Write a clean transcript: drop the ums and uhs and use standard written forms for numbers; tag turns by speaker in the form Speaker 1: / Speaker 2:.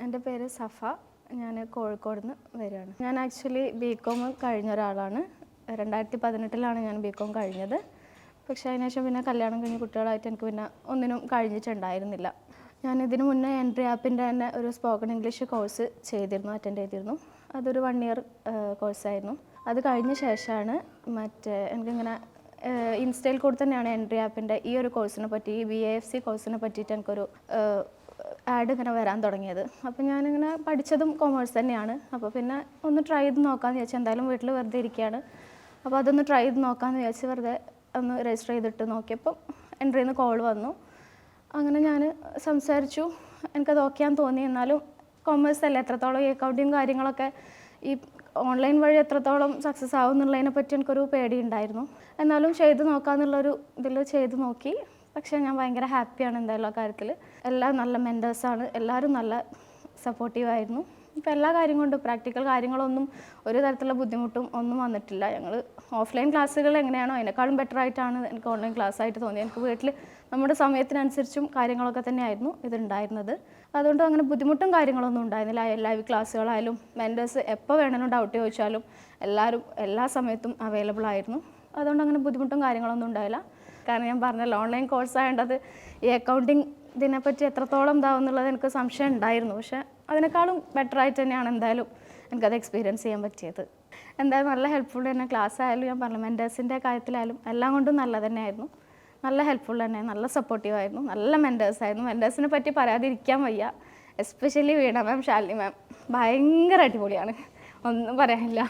Speaker 1: എൻ്റെ പേര് സഫ. ഞാൻ കോഴിക്കോട് നിന്ന് വരികയാണ്. ഞാൻ ആക്ച്വലി ബികോം കഴിഞ്ഞ ഒരാളാണ്. 2018 ഞാൻ ബികോം കഴിഞ്ഞത്. പക്ഷേ അതിനുശേഷം പിന്നെ കല്യാണം കഴിഞ്ഞ് കുട്ടികളായിട്ട് എനിക്ക് പിന്നെ ഒന്നിനും കഴിഞ്ഞിട്ടുണ്ടായിരുന്നില്ല. ഞാൻ ഇതിനു മുന്നേ എൻട്രി ആപ്പിൻ്റെ തന്നെ ഒരു സ്പോക്കൺ ഇംഗ്ലീഷ് കോഴ്സ് അറ്റൻഡ് ചെയ്തിരുന്നു. അതൊരു 1 ഇയർ കോഴ്സായിരുന്നു. അത് കഴിഞ്ഞ ശേഷമാണ് എനിക്കിങ്ങനെ ഇൻസ്റ്റയിൽ കൂടെ തന്നെയാണ് എൻട്രി ആപ്പിൻ്റെ ഈ ഒരു കോഴ്സിനെ പറ്റി, ഈ BAFC കോഴ്സിനെ പറ്റിയിട്ട് എനിക്കൊരു ആഡ് ഇങ്ങനെ വരാൻ തുടങ്ങിയത്. അപ്പോൾ ഞാനിങ്ങനെ പഠിച്ചതും കൊമേഴ്സ് തന്നെയാണ്. അപ്പോൾ പിന്നെ ഒന്ന് ട്രൈ ചെയ്ത് നോക്കാമെന്ന് വിചാരിച്ചു. എന്തായാലും വീട്ടിൽ വെറുതെ ഇരിക്കുകയാണ്. അപ്പോൾ അതൊന്ന് ട്രൈ ചെയ്ത് നോക്കാമെന്ന് വിചാരിച്ച് വെറുതെ ഒന്ന് രജിസ്റ്റർ ചെയ്തിട്ട് നോക്കിയപ്പോൾ എൻട്രിയിൽ നിന്ന് കോൾ വന്നു. അങ്ങനെ ഞാൻ സംസാരിച്ചു. എനിക്കത് ഓക്കെയാന്ന് തോന്നി. എന്നാലും കൊമേഴ്സ് അല്ലേ, എത്രത്തോളം ഈ അക്കൗണ്ടിങ് കാര്യങ്ങളൊക്കെ ഈ ഓൺലൈൻ വഴി എത്രത്തോളം സക്സസ് ആവും എന്നുള്ളതിനെ പറ്റി എനിക്കൊരു പേടിയുണ്ടായിരുന്നു. എന്നാലും ചെയ്ത് നോക്കാമെന്നുള്ളൊരു ഇതിൽ ചെയ്ത് നോക്കി. പക്ഷേ ഞാൻ ഭയങ്കര ഹാപ്പിയാണ് എന്തായാലും ആ കാര്യത്തിൽ. എല്ലാം നല്ല മെൻറ്റേഴ്സാണ്, എല്ലാവരും നല്ല സപ്പോർട്ടീവായിരുന്നു. ഇപ്പോൾ എല്ലാ കാര്യം കൊണ്ടും പ്രാക്ടിക്കൽ കാര്യങ്ങളൊന്നും ഒരു തരത്തിലുള്ള ബുദ്ധിമുട്ടും ഒന്നും വന്നിട്ടില്ല. ഞങ്ങൾ ഓഫ്ലൈൻ ക്ലാസ്സുകൾ എങ്ങനെയാണോ അതിനേക്കാളും ബെറ്റർ ആയിട്ടാണ് എനിക്ക് ഓൺലൈൻ ക്ലാസ് ആയിട്ട് തോന്നിയത്. എനിക്ക് വീട്ടിൽ നമ്മുടെ സമയത്തിനനുസരിച്ചും കാര്യങ്ങളൊക്കെ തന്നെയായിരുന്നു ഇതുണ്ടായിരുന്നത്. അതുകൊണ്ട് അങ്ങനെ ബുദ്ധിമുട്ടും കാര്യങ്ങളൊന്നും ഉണ്ടായിരുന്നില്ല. ലൈവ് ക്ലാസ്സുകളായാലും മെൻറ്റേഴ്സ് എപ്പോൾ വേണമെങ്കിലും ഡൗട്ട് ചോദിച്ചാലും എല്ലാവരും എല്ലാ സമയത്തും അവൈലബിൾ ആയിരുന്നു. അതുകൊണ്ട് അങ്ങനെ ബുദ്ധിമുട്ടും കാര്യങ്ങളൊന്നും ഉണ്ടായില്ല. കാരണം ഞാൻ പറഞ്ഞല്ലോ, ഓൺലൈൻ കോഴ്സ് ആയതുകൊണ്ട് ഈ അക്കൗണ്ടിങ് ഇതിനെപ്പറ്റി എത്രത്തോളം ഇതാവും എന്നുള്ളത് എനിക്ക് സംശയം ഉണ്ടായിരുന്നു. പക്ഷേ അതിനേക്കാളും ബെറ്റർ ആയിട്ട് തന്നെയാണ് എന്തായാലും എനിക്കത് എക്സ്പീരിയൻസ് ചെയ്യാൻ പറ്റിയത്. എന്തായാലും നല്ല ഹെൽപ്ഫുൾ തന്നെ. ക്ലാസ് ആയാലും ഞാൻ പറഞ്ഞു മെൻറ്റേഴ്സിൻ്റെ കാര്യത്തിലായാലും എല്ലാം കൊണ്ടും നല്ല തന്നെയായിരുന്നു. നല്ല ഹെൽപ്ഫുൾ തന്നെ, നല്ല സപ്പോർട്ടീവായിരുന്നു, നല്ല മെൻറ്റേഴ്സായിരുന്നു. മെൻറ്റേഴ്സിനെ പറ്റി പറയാതിരിക്കാൻ വയ്യ. എസ്പെഷ്യലി വീണ മാം, ശാലിനി മാം ഭയങ്കര അടിപൊളിയാണ്, ഒന്നും പറയാനില്ല.